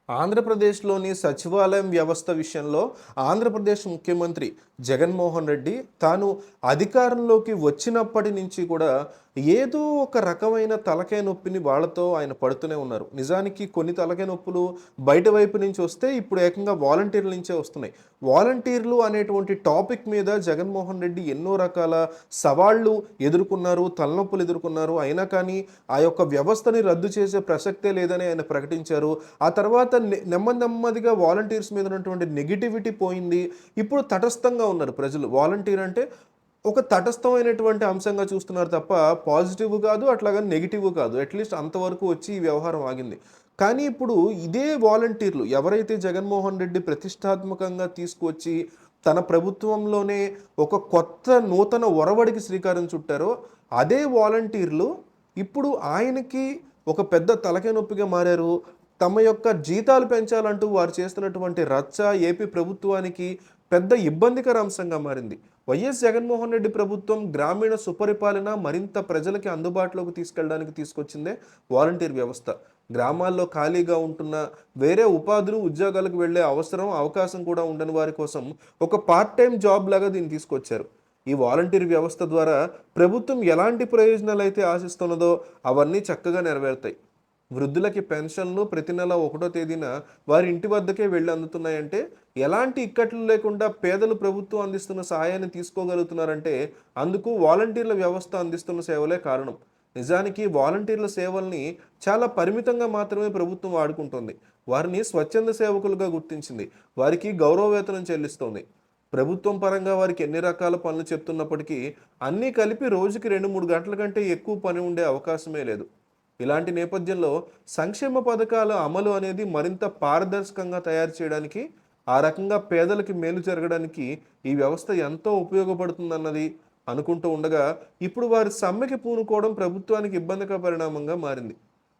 ఆంధ్రప్రదేశ్‌లోని సచివాలయం వ్యవస్థ విషయంలో ఆంధ్రప్రదేశ్ ముఖ్యమంత్రి జగన్మోహన్ రెడ్డి తాను అధికారంలోకి వచ్చినప్పటి నుంచి కూడా ఏదో ఒక రకమైన తలకాయ నొప్పిని వాళ్ళతో ఆయన పడుతూనే ఉన్నారు. నిజానికి కొన్ని తలకాయ నొప్పులు బయట వైపు నుంచి వస్తే ఇప్పుడు ఏకంగా వాలంటీర్ల నుంచే వస్తున్నాయి. వాలంటీర్లు అనేటువంటి టాపిక్ మీద జగన్మోహన్ రెడ్డి ఎన్నో రకాల సవాళ్లు ఎదుర్కొన్నారు, తలనొప్పులు ఎదుర్కొన్నారు. అయినా కానీ ఆ యొక్క వ్యవస్థని రద్దు చేసే ప్రసక్తే లేదని ఆయన ప్రకటించారు. ఆ తర్వాత నెమ్మది నెమ్మదిగా వాలంటీర్స్ మీద ఉన్నటువంటి నెగిటివిటీ పోయింది. ఇప్పుడు తటస్థంగా ఉన్నారు ప్రజలు. వాలంటీర్ అంటే ఒక తటస్థమైనటువంటి అంశంగా చూస్తున్నారు తప్ప పాజిటివ్ కాదు, అట్లాగని నెగిటివ్ కాదు. అట్లీస్ట్ అంతవరకు వచ్చి ఈ వ్యవహారం ఆగింది. కానీ ఇప్పుడు ఇదే వాలంటీర్లు ఎవరైతే జగన్మోహన్ రెడ్డి ప్రతిష్టాత్మకంగా తీసుకొచ్చి తన ప్రభుత్వంలోనే ఒక కొత్త నూతన ఒరవడికి శ్రీకారం చుట్టారో అదే వాలంటీర్లు ఇప్పుడు ఆయనకి ఒక పెద్ద తలకాయ నొప్పిగా మారారు. తమ యొక్క జీతాలు పెంచాలంటూ వారు చేస్తున్నటువంటి రచ్చ ఏపీ ప్రభుత్వానికి పెద్ద ఇబ్బందికర అంశంగా మారింది. వైఎస్ జగన్మోహన్ రెడ్డి ప్రభుత్వం గ్రామీణ సుపరిపాలన మరింత ప్రజలకి అందుబాటులోకి తీసుకెళ్ళడానికి తీసుకొచ్చిందే వాలంటీర్ వ్యవస్థ. గ్రామాల్లో ఖాళీగా ఉంటున్న వేరే ఉపాధులు ఉద్యోగాలకు వెళ్ళే అవకాశం కూడా ఉండని వారి కోసం ఒక పార్ట్ టైం జాబ్ లాగా దీన్ని తీసుకొచ్చారు. ఈ వాలంటీర్ వ్యవస్థ ద్వారా ప్రభుత్వం ఎలాంటి ప్రయోజనాలు అయితే ఆశిస్తున్నదో అవన్నీ చక్కగా నెరవేరుతాయి. వృద్ధులకి పెన్షన్లు ప్రతి నెల 1వ తేదీన వారి ఇంటి వద్దకే వెళ్ళి అందుతున్నాయంటే ఎలాంటి ఇక్కట్లు లేకుండా పేదలు ప్రభుత్వం అందిస్తున్న సహాయాన్ని తీసుకోగలుగుతున్నారంటే అందుకు వాలంటీర్ల వ్యవస్థ అందిస్తున్న సేవలే కారణం. నిజానికి వాలంటీర్ల సేవల్ని చాలా పరిమితంగా మాత్రమే ప్రభుత్వం వాడుకుంటుంది. వారిని స్వచ్ఛంద సేవకులుగా గుర్తించింది. వారికి గౌరవ వేతనం చెల్లిస్తోంది. ప్రభుత్వం పరంగా వారికి ఎన్ని రకాల పనులు చెప్తున్నప్పటికీ అన్నీ కలిపి రోజుకి 2-3 గంటల కంటే ఎక్కువ పని ఉండే అవకాశమే లేదు. ఇలాంటి నేపథ్యంలో సంక్షేమ పథకాల అమలు అనేది మరింత పారదర్శకంగా తయారు చేయడానికి, ఆ రకంగా పేదలకి మేలు జరగడానికి ఈ వ్యవస్థ ఎంతో ఉపయోగపడుతుందన్నది అనుకుంటూ ఉండగా, ఇప్పుడు వారి సమ్మెకి పూనుకోవడం ప్రభుత్వానికి ఇబ్బందికర పరిణామంగా మారింది.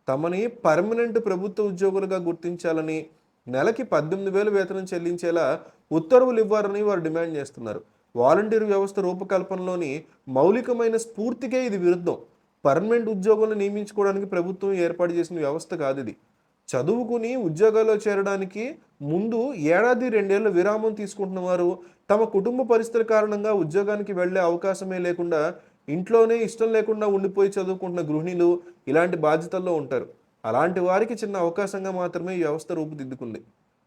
తమని పర్మనెంట్ ప్రభుత్వ ఉద్యోగులుగా గుర్తించాలని, నెలకి 18,000 వేతనం చెల్లించేలా ఉత్తర్వులు ఇవ్వాలని వారు డిమాండ్ చేస్తున్నారు. వాలంటీర్ వ్యవస్థ రూపకల్పనలోని మౌలికమైన స్ఫూర్తికే ఇది విరుద్ధం. పర్మనెంట్ ఉద్యోగులను నియమించుకోవడానికి ప్రభుత్వం ఏర్పాటు చేసిన వ్యవస్థ కాదు ఇది. చదువుకుని ఉద్యోగాల్లో చేరడానికి ముందు 1-2 ఏళ్ల విరామం తీసుకుంటున్న వారు తమ కుటుంబ పరిస్థితుల కారణంగా ఉద్యోగానికి వెళ్ళే అవకాశమే లేకుండా ఇంట్లోనే ఇష్టం లేకుండా ఉండిపోయి చదువుకుంటున్న గృహిణులు ఇలాంటి బాధ్యతల్లో ఉంటారు. అలాంటి వారికి చిన్న అవకాశంగా మాత్రమే ఈ వ్యవస్థ రూపుదిద్దుకుంది.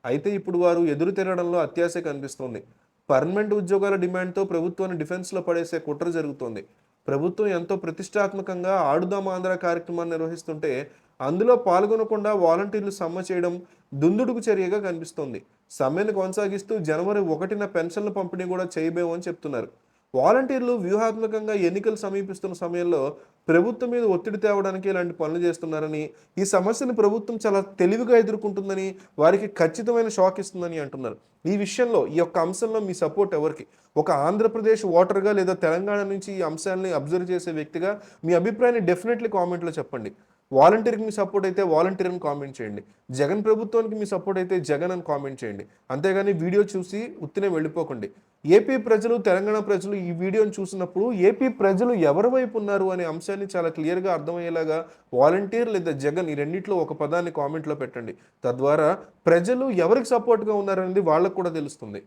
అయితే ఇప్పుడు వారు ఎదురు తిరగడంలో అత్యాశ కనిపిస్తోంది. పర్మనెంట్ ఉద్యోగాల డిమాండ్తో ప్రభుత్వాన్ని డిఫెన్స్లో పడేసే కుట్ర జరుగుతోంది. ప్రభుత్వం ఎంతో ప్రతిష్టాత్మకంగా ఆడుదాం ఆంధ్ర కార్యక్రమాన్ని నిర్వహిస్తుంటే అందులో పాల్గొనకుండా వాలంటీర్లు సమ్మె చేయడం దుందుడుకు చర్యగా కనిపిస్తోంది. సమ్మెను కొనసాగిస్తూ జనవరి 1న పెన్షన్ల పంపిణీ కూడా చేయబోమని చెప్తున్నారు. వాలంటీర్లు వ్యూహాత్మకంగా ఎన్నికలు సమీపిస్తున్న సమయంలో ప్రభుత్వం మీద ఒత్తిడి తేవడానికి ఇలాంటి పనులు చేస్తున్నారని, ఈ సమస్యను ప్రభుత్వం చాలా తెలివిగా ఎదుర్కొంటుందని, వారికి ఖచ్చితమైన షాక్ ఇస్తుందని అంటున్నారు. ఈ విషయంలో ఈ యొక్క అంశంలో మీ సపోర్ట్ ఎవరికి? ఒక ఆంధ్రప్రదేశ్ ఓటర్గా లేదా తెలంగాణ నుంచి ఈ అంశాన్ని అబ్జర్వ్ చేసే వ్యక్తిగా మీ అభిప్రాయాన్ని డెఫినెట్లీ కామెంట్లో చెప్పండి. వాలంటీర్కి మీ సపోర్ట్ అయితే వాలంటీర్ అని కామెంట్ చేయండి. జగన్ ప్రభుత్వానికి మీ సపోర్ట్ అయితే జగన్ అని కామెంట్ చేయండి. అంతేగాని వీడియో చూసి ఉత్తినే వెళ్ళిపోకండి. ఏపీ ప్రజలు, తెలంగాణ ప్రజలు ఈ వీడియోని చూసినప్పుడు ఏపీ ప్రజలు ఎవరి వైపు ఉన్నారు అనే అంశాన్ని చాలా క్లియర్గా అర్థమయ్యేలాగా వాలంటీర్ లేదా జగన్ ఈ రెండిట్లో ఒక పదాన్ని కామెంట్లో పెట్టండి. తద్వారా ప్రజలు ఎవరికి సపోర్ట్గా ఉన్నారనేది వాళ్ళకు కూడా తెలుస్తుంది.